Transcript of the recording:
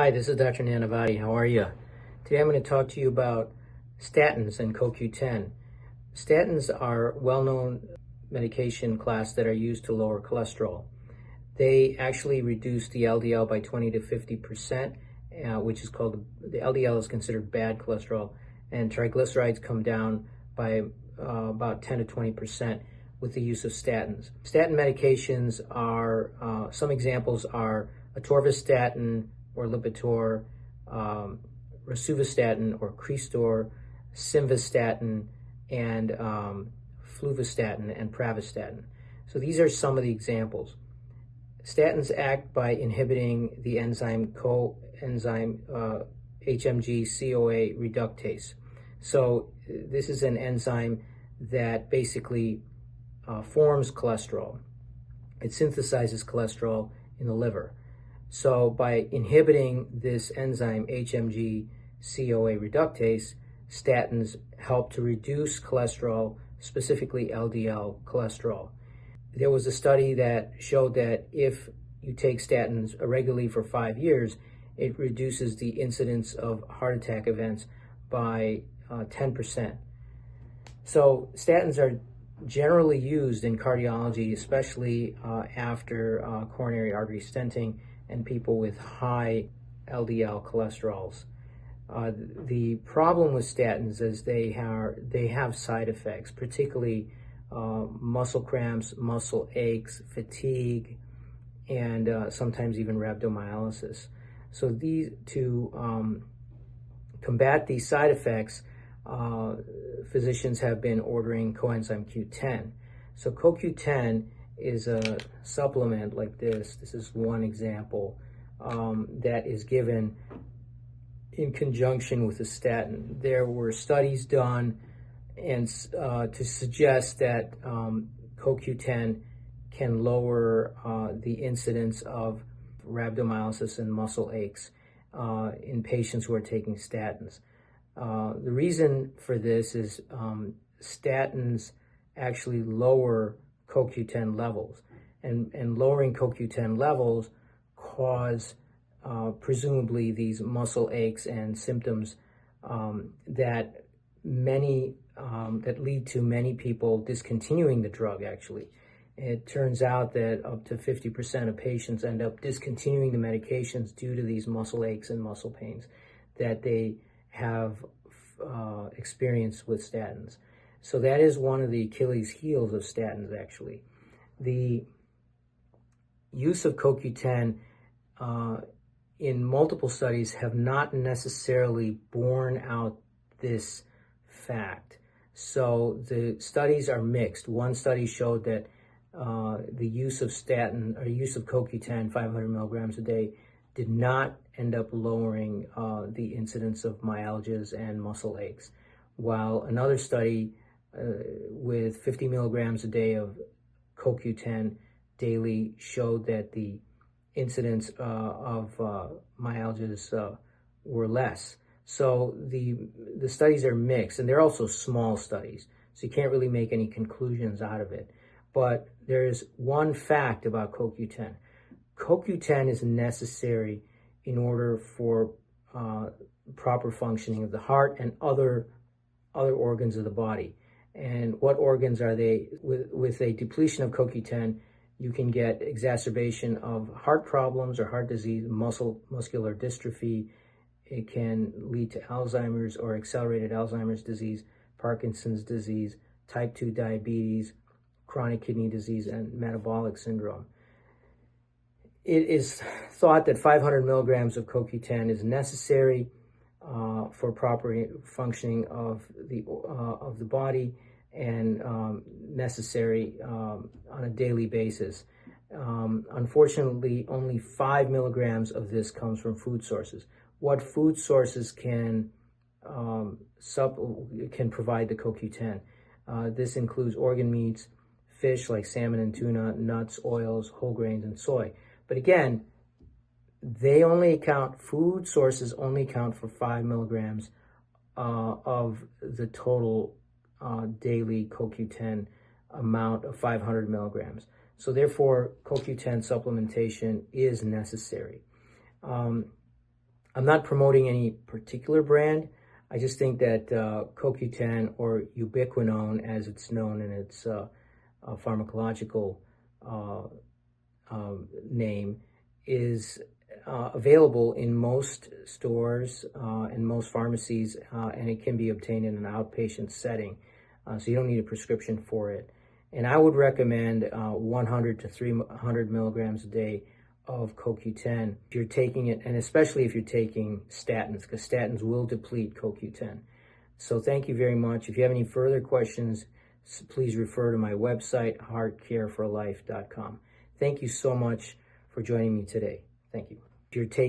Hi, this is Dr. Nanavati. How are you? Today I'm going to talk to you about statins and CoQ10. Statins are well-known medication class that are used to lower cholesterol. They actually reduce the LDL by 20 to 50%, which is called, the LDL is considered bad cholesterol, and triglycerides come down by about 10 to 20% with the use of statins. Statin medications are, some examples are atorvastatin or Lipitor, rosuvastatin or Crestor, simvastatin, and fluvastatin and pravastatin. So these are some of the examples. Statins act by inhibiting the enzyme coenzyme HMG-CoA reductase. So this is an enzyme that basically forms cholesterol. It synthesizes cholesterol in the liver. So by inhibiting this enzyme HMG-CoA reductase, statins help to reduce cholesterol, specifically LDL cholesterol. There was a study that showed that if you take statins regularly for 5 years, it reduces the incidence of heart attack events by 10%. So statins are generally used in cardiology, especially after coronary artery stenting and people with high LDL cholesterols. The problem with statins is they have side effects, particularly muscle cramps, muscle aches, fatigue, and sometimes even rhabdomyolysis. So to combat these side effects, physicians have been ordering coenzyme Q10. So CoQ10 is a supplement like this. This is one example that is given in conjunction with a statin. There were studies done and to suggest that CoQ10 can lower the incidence of rhabdomyolysis and muscle aches in patients who are taking statins. The reason for this is statins actually lower CoQ10 levels, and lowering CoQ10 levels cause presumably these muscle aches and symptoms that lead to many people discontinuing the drug. Actually, it turns out that up to 50% of patients end up discontinuing the medications due to these muscle aches and muscle pains that they have experienced with statins. So that is one of the Achilles heels of statins, actually. The use of CoQ10 in multiple studies have not necessarily borne out this fact. So the studies are mixed. One study showed that the use of statin or use of CoQ10, 500 milligrams a day, did not end up lowering the incidence of myalgias and muscle aches, while another study with 50 milligrams a day of CoQ10 daily showed that the incidence of myalgias were less. So the studies are mixed, and they're also small studies, so you can't really make any conclusions out of it. But there's one fact about CoQ10. CoQ10 is necessary in order for proper functioning of the heart and other organs of the body. And what organs are they? With a depletion of CoQ10, you can get exacerbation of heart problems or heart disease, muscular dystrophy. It can lead to Alzheimer's or accelerated Alzheimer's disease, Parkinson's disease, type 2 diabetes, chronic kidney disease, and metabolic syndrome. It is thought that 500 milligrams of CoQ10 is necessary for proper functioning of the body and necessary on a daily basis. Unfortunately, only 5 milligrams of this comes from food sources. What food sources can provide the CoQ10? This includes organ meats, fish like salmon and tuna, nuts, oils, whole grains, and soy. But again, food sources only account for 5 milligrams of the total daily CoQ10 amount of 500 milligrams. So therefore, CoQ10 supplementation is necessary. I'm not promoting any particular brand. I just think that CoQ10, or ubiquinone as it's known in its pharmacological name, is available in most stores and most pharmacies, and it can be obtained in an outpatient setting. So you don't need a prescription for it. And I would recommend 100 to 300 milligrams a day of CoQ10 if you're taking it, and especially if you're taking statins, because statins will deplete CoQ10. So thank you very much. If you have any further questions, please refer to my website, heartcareforlife.com. Thank you so much for joining me today. Thank you. If you're taking